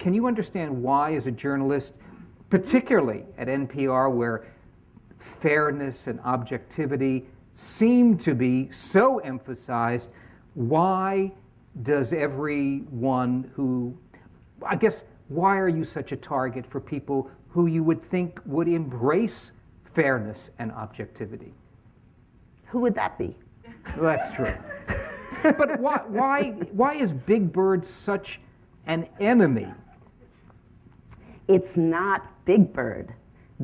can you understand why, as a journalist, particularly at NPR, where fairness and objectivity seem to be so emphasized, why does everyone who, I guess, why are you such a target for people who you would think would embrace fairness and objectivity? Who would that be? Well, that's true. But why is Big Bird such an enemy? It's not Big Bird.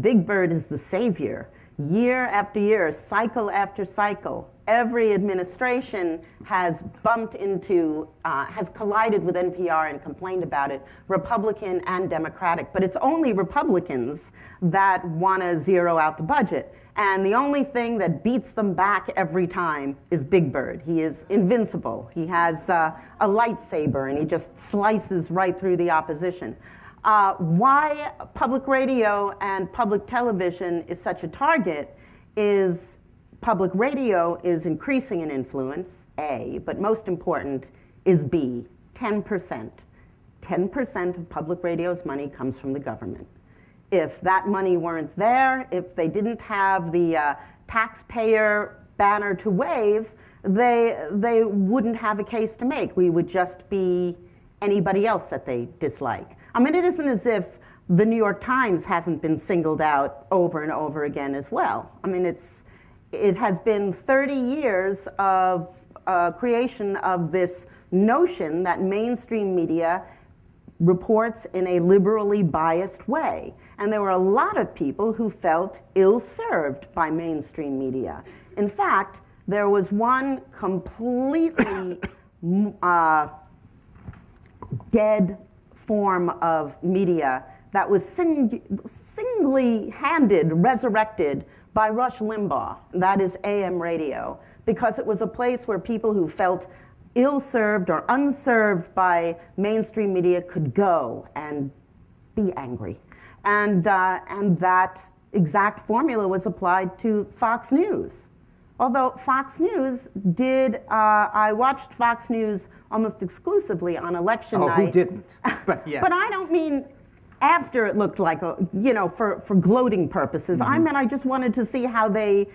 Big Bird is the savior. Year after year, cycle after cycle, every administration has bumped into, has collided with NPR and complained about it, Republican and Democratic. But it's only Republicans that want to zero out the budget. And the only thing that beats them back every time is Big Bird. He is invincible. He has a lightsaber, and he just slices right through the opposition. Why public radio and public television is such a target is public radio is increasing in influence, A, but most important is B, 10%. 10% of public radio's money comes from the government. If that money weren't there, if they didn't have the taxpayer banner to wave, they wouldn't have a case to make. We would just be anybody else that they dislike. I mean, it isn't as if the New York Times hasn't been singled out over and over again as well. I mean, it has been 30 years of creation of this notion that mainstream media reports in a liberally biased way. And there were a lot of people who felt ill-served by mainstream media. In fact, there was one completely dead form of media that was singly-handed, resurrected by Rush Limbaugh. That is AM radio, because it was a place where people who felt ill-served or unserved by mainstream media could go and be angry. And that exact formula was applied to Fox News. Although Fox News did, I watched Fox News almost exclusively on election night. Oh, who didn't? But, yeah. But I don't mean after it looked like, for gloating purposes. Mm-hmm. I meant I just wanted to see how they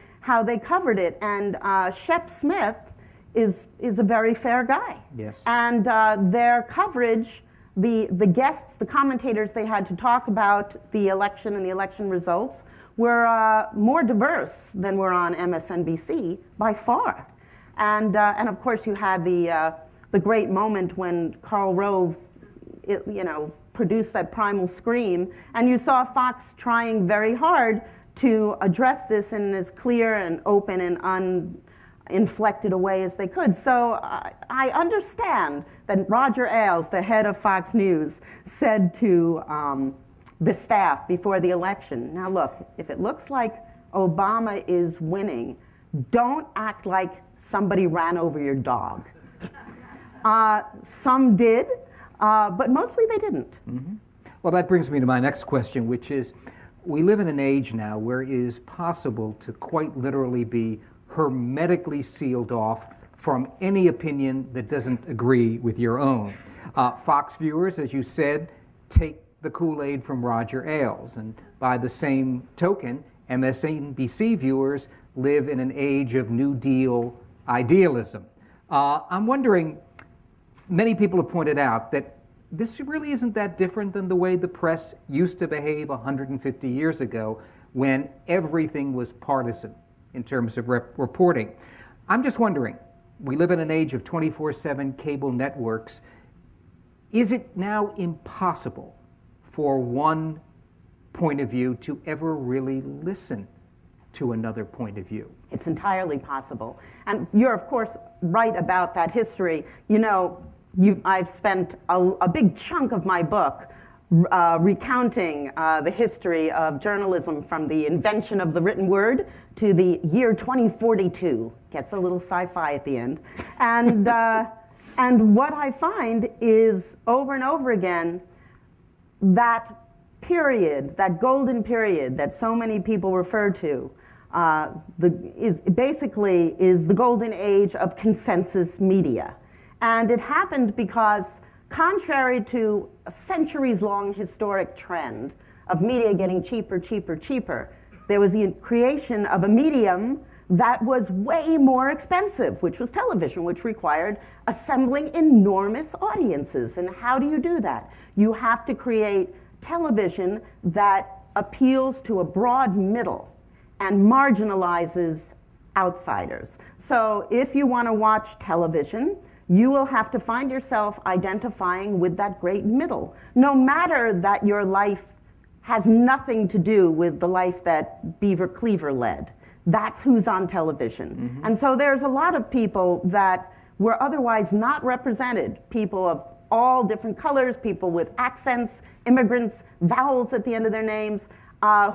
covered it. And Shep Smith is a very fair guy. Yes. And their coverage, the guests, the commentators they had to talk about the election and the election results were more diverse than were on MSNBC by far. And of course you had the great moment when Karl Rove, produced that primal scream, and you saw Fox trying very hard to address this in as clear and open and uninflected a way as they could. So I understand that Roger Ailes, the head of Fox News, said to the staff before the election, now look, if it looks like Obama is winning, don't act like somebody ran over your dog. Some did, but mostly they didn't. Mm-hmm. Well, that brings me to my next question, which is, we live in an age now where it is possible to quite literally be hermetically sealed off from any opinion that doesn't agree with your own. Fox viewers, as you said, take the Kool-Aid from Roger Ailes, and by the same token, MSNBC viewers live in an age of New Deal idealism. I'm wondering, many people have pointed out that this really isn't that different than the way the press used to behave 150 years ago, when everything was partisan in terms of reporting. I'm just wondering, we live in an age of 24/7 cable networks. Is it now impossible for one point of view to ever really listen to another point of view? It's entirely possible. And you're, of course, right about that history. I've spent a big chunk of my book recounting the history of journalism from the invention of the written word to the year 2042. Gets a little sci-fi at the end. And, and what I find is, over and over again, that period, that golden period that so many people refer to, is the golden age of consensus media. And it happened because Contrary to a centuries-long historic trend of media getting cheaper, cheaper, cheaper, there was the creation of a medium that was way more expensive, which was television, which required assembling enormous audiences. And how do you do that? You have to create television that appeals to a broad middle and marginalizes outsiders. So if you want to watch television, you will have to find yourself identifying with that great middle, no matter that your life has nothing to do with the life that Beaver Cleaver led. That's who's on television. Mm-hmm. And so there's a lot of people that were otherwise not represented, people of all different colors, people with accents, immigrants, vowels at the end of their names,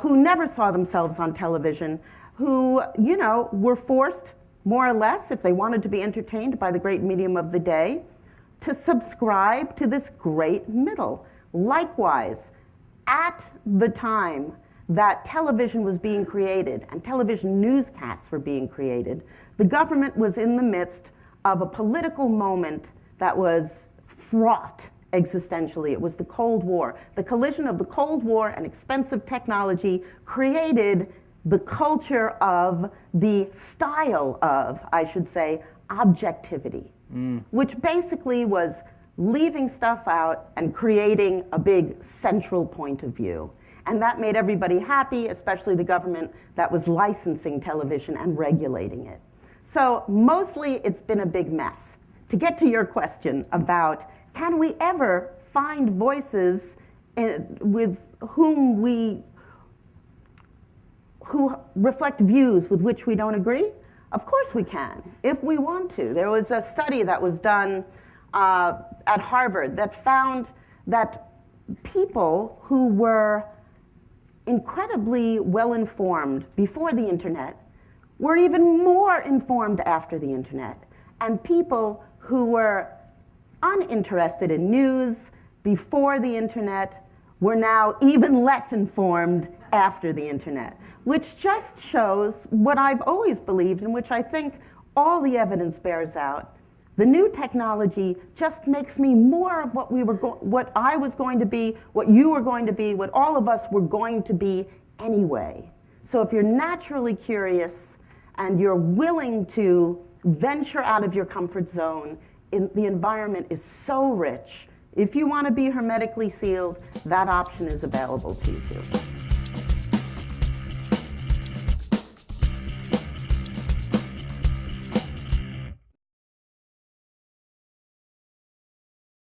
who never saw themselves on television, who, you know, were forced, more or less, if they wanted to be entertained by the great medium of the day, to subscribe to this great middle. Likewise, at the time that television was being created and television newscasts were being created, the government was in the midst of a political moment that was fraught existentially. It was the Cold War. The collision of the Cold War and expensive technology created the culture of the style of, I should say, objectivity, which basically was leaving stuff out and creating a big central point of view. And that made everybody happy, especially the government that was licensing television and regulating it. So mostly it's been a big mess. To get to your question about can we ever find voices with who reflect views with which we don't agree? Of course we can, if we want to. There was a study that was done at Harvard that found that people who were incredibly well-informed before the internet were even more informed after the internet. And people who were uninterested in news before the internet were now even less informed after the internet, which just shows what I've always believed and which I think all the evidence bears out. The new technology just makes me more of what I was going to be, what you were going to be, what all of us were going to be anyway. So if you're naturally curious and you're willing to venture out of your comfort zone, the environment is so rich. If you want to be hermetically sealed, that option is available to you.